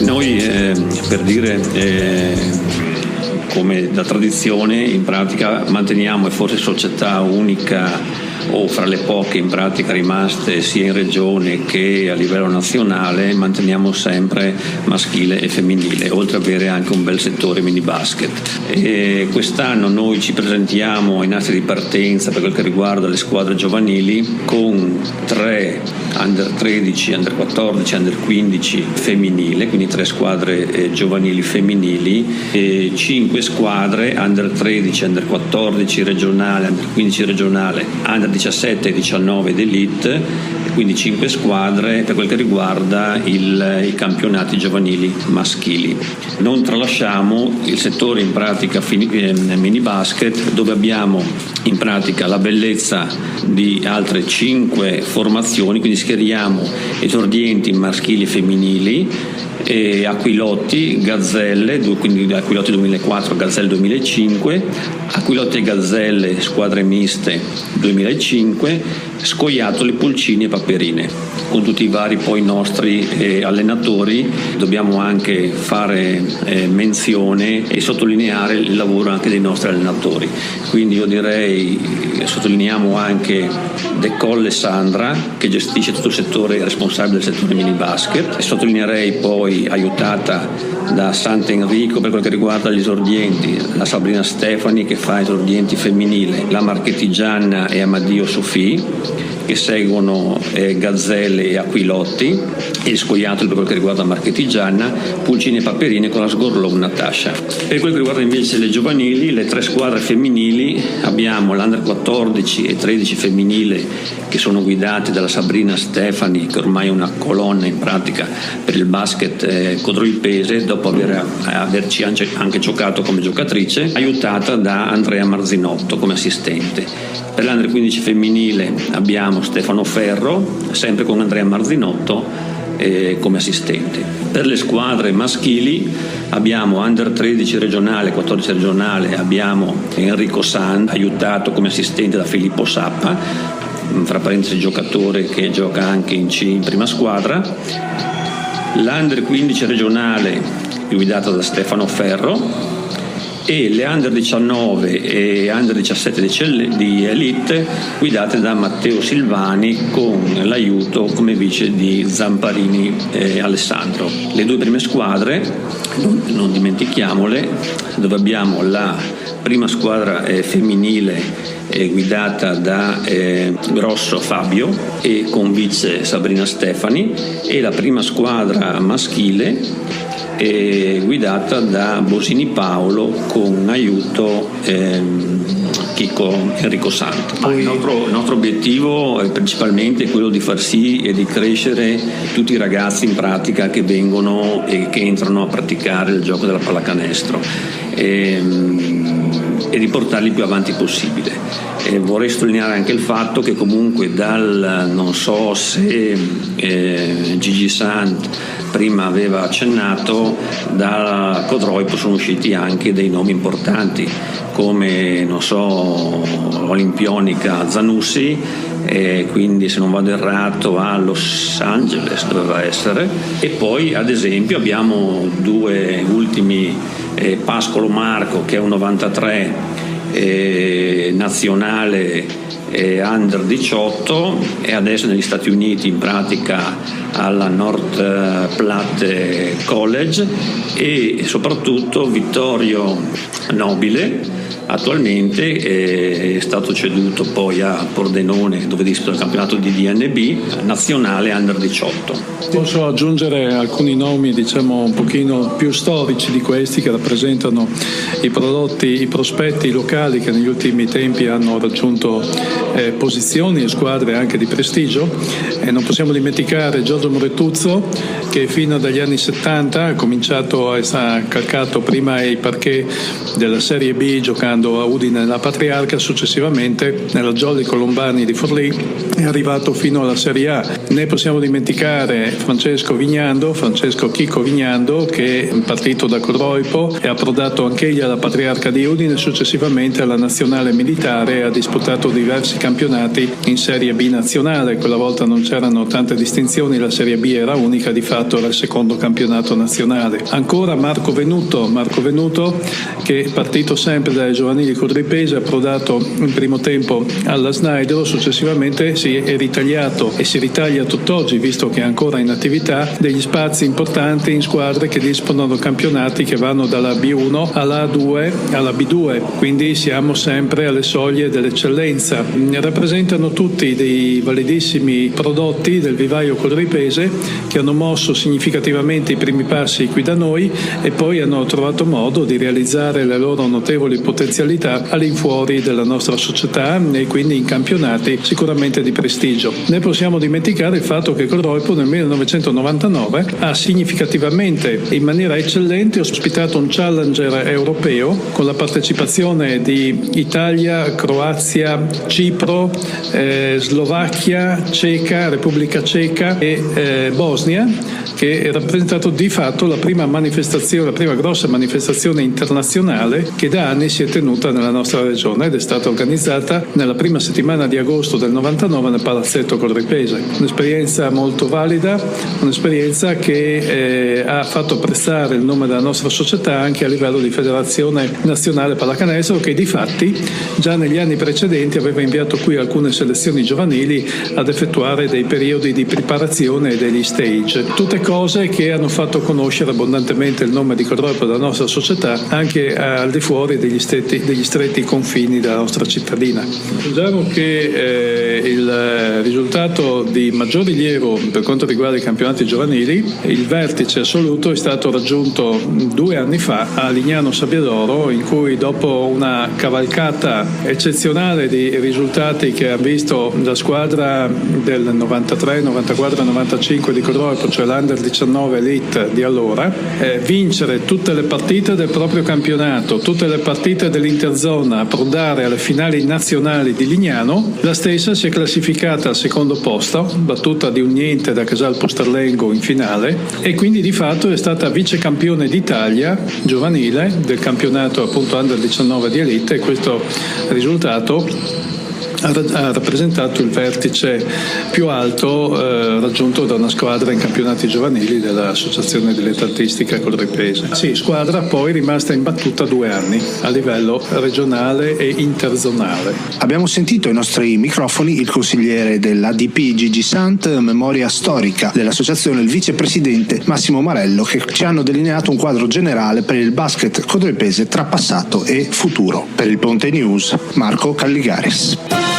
Noi, per dire, come da tradizione, in pratica manteniamo, e forse società unica o fra le poche in pratica rimaste sia in regione che a livello nazionale, manteniamo sempre maschile e femminile, oltre ad avere anche un bel settore mini basket. E quest'anno noi ci presentiamo in assi di partenza per quel che riguarda le squadre giovanili con 3 under 13, under 14, under 15 femminile, quindi 3 squadre giovanili femminili, e 5 squadre under 13, under 14 regionale, under 15 regionale, under 17 e 19 d'elite, quindi 5 squadre per quel che riguarda i campionati giovanili maschili. Non tralasciamo il settore in pratica mini basket, dove abbiamo in pratica la bellezza di altre 5 formazioni, quindi schieriamo esordienti maschili e femminili, e Aquilotti, Gazzelle, quindi Aquilotti 2004, Gazzelle 2005, Aquilotti e Gazzelle squadre miste 2005, Scoiattoli, Pulcini e Paperine. Con tutti i vari poi nostri allenatori dobbiamo anche fare menzione e sottolineare il lavoro anche dei nostri allenatori. Quindi io direi, sottolineiamo anche De Colle Sandra, che gestisce tutto il settore, responsabile del settore mini basket, e sottolineerei poi, aiutata da Sant'Enrico per quel che riguarda gli esordienti, la Stefani che fa esordienti femminile, la Marchettigianna e Amadio Sofì che seguono Gazzelle e Aquilotti, e Scoiattoli per quel che riguarda Marchettigianna, Pulcini e Paperine con la Sgorlov Natascia. Per quel che riguarda invece le giovanili, le 3 squadre femminili, abbiamo l'Under 14 e 13 femminile che sono guidate dalla Sabrina Stefani, che ormai è una colonna in pratica per il basket codroipese, dopo averci anche giocato come giocatrice, aiutata da Andrea Marzinotto come assistente. Per l'Under 15 femminile abbiamo Stefano Ferro, sempre con Andrea Marzinotto come assistente. Per le squadre maschili abbiamo Under 13 regionale, 14 regionale, abbiamo Enrico San, aiutato come assistente da Filippo Sappa, fra parentesi giocatore che gioca anche in prima squadra. L'Under 15 regionale guidata da Stefano Ferro, e le Under 19 e Under 17 di Elite guidate da Matteo Silvani, con l'aiuto come vice di Zamparini e Alessandro. Le 2 prime squadre, non dimentichiamole, dove abbiamo la prima squadra femminile guidata da Grosso Fabio e con vice Sabrina Stefani, e la prima squadra maschile guidata da Bosini Paolo con aiuto Enrico Santo. Il nostro obiettivo è principalmente quello di far sì e di crescere tutti i ragazzi in pratica che vengono e che entrano a praticare il gioco della pallacanestro e di portarli più avanti possibile. Vorrei sottolineare anche il fatto che comunque non so se Gigi Sant prima aveva accennato, da Codroipo sono usciti anche dei nomi importanti come, non so, Olimpionica Zanussi, quindi se non vado errato a Los Angeles doveva essere, e poi ad esempio abbiamo 2 ultimi, Pascolo Marco che è un 93 nazionale Under 18 e adesso negli Stati Uniti in pratica alla North Platte College, e soprattutto Vittorio Nobile attualmente è stato ceduto poi a Pordenone, dove disputa il campionato di DNB nazionale Under 18. Posso aggiungere alcuni nomi, diciamo, un pochino più storici di questi, che rappresentano i prodotti, i prospetti locali che negli ultimi tempi hanno raggiunto posizioni e squadre anche di prestigio. E non possiamo dimenticare Giorgio Moretuzzo, che fino agli anni 70 ha cominciato, ha calcato prima ai parquet della Serie B giocando a Udine nella Patriarca, successivamente nella Jolly Colombani di Forlì è arrivato fino alla Serie A. Ne possiamo dimenticare Francesco Chico Vignando, che è partito da Codroipo e ha approdato anch'egli alla Patriarca di Udine, successivamente alla Nazionale Militare, e ha disputato diversi campionati in Serie B nazionale. Quella volta non c'erano tante distinzioni, la Serie B era unica di fatto, passato era il secondo campionato nazionale. Ancora Marco Venuto che partito sempre dalle giovanili Codripese, approdato in primo tempo alla Snaidero, successivamente si è ritagliato e si ritaglia tutt'oggi, visto che è ancora in attività, degli spazi importanti in squadre che disputano campionati che vanno dalla B1 alla A2 alla B2, quindi siamo sempre alle soglie dell'eccellenza. Rappresentano tutti dei validissimi prodotti del vivaio codripese che hanno mosso significativamente i primi passi qui da noi e poi hanno trovato modo di realizzare le loro notevoli potenzialità all'infuori della nostra società e quindi in campionati sicuramente di prestigio. Ne possiamo dimenticare il fatto che Codroipo nel 1999 ha significativamente, in maniera eccellente, ospitato un challenger europeo con la partecipazione di Italia, Croazia, Cipro, Slovacchia, Ceca, Repubblica Ceca e Bosnia, che ha rappresentato di fatto la prima grossa manifestazione internazionale che da anni si è tenuta nella nostra regione ed è stata organizzata nella prima settimana di agosto del 99 nel Palazzetto Codripese. Un'esperienza molto valida, un'esperienza che ha fatto apprezzare il nome della nostra società anche a livello di Federazione Nazionale Pallacanestro, che di fatti già negli anni precedenti aveva inviato qui alcune selezioni giovanili ad effettuare dei periodi di preparazione e degli stage. Tutte cose che hanno fatto conoscere abbondantemente il nome di Codroipo della nostra società anche al di fuori degli stretti confini della nostra cittadina. Aggiungiamo che il risultato di maggior rilievo per quanto riguarda i campionati giovanili, il vertice assoluto è stato raggiunto 2 anni fa a Lignano Sabbiadoro, in cui dopo una cavalcata eccezionale di risultati che ha visto la squadra del 93, 94 e 95 di Codroipo, cioè l'Under 19 Elite di allora, vincere tutte le partite del proprio campionato, tutte le partite dell'Interzona, approdare alle finali nazionali di Lignano, la stessa si è classificata al secondo posto, battuta di un niente da Casal Pusterlengo in finale, e quindi di fatto è stata vicecampione d'Italia giovanile del campionato appunto Under 19 di Elite, e questo risultato ha rappresentato il vertice più alto raggiunto da una squadra in campionati giovanili dell'Associazione Dilettantistica Codripese. Sì, squadra poi rimasta imbattuta 2 anni a livello regionale e interzonale. Abbiamo sentito ai nostri microfoni il consigliere dell'ADP Gigi Sant, memoria storica dell'associazione, il vicepresidente Massimo Marello, che ci hanno delineato un quadro generale per il basket codripese tra passato e futuro. Per il Ponte News, Marco Calligaris.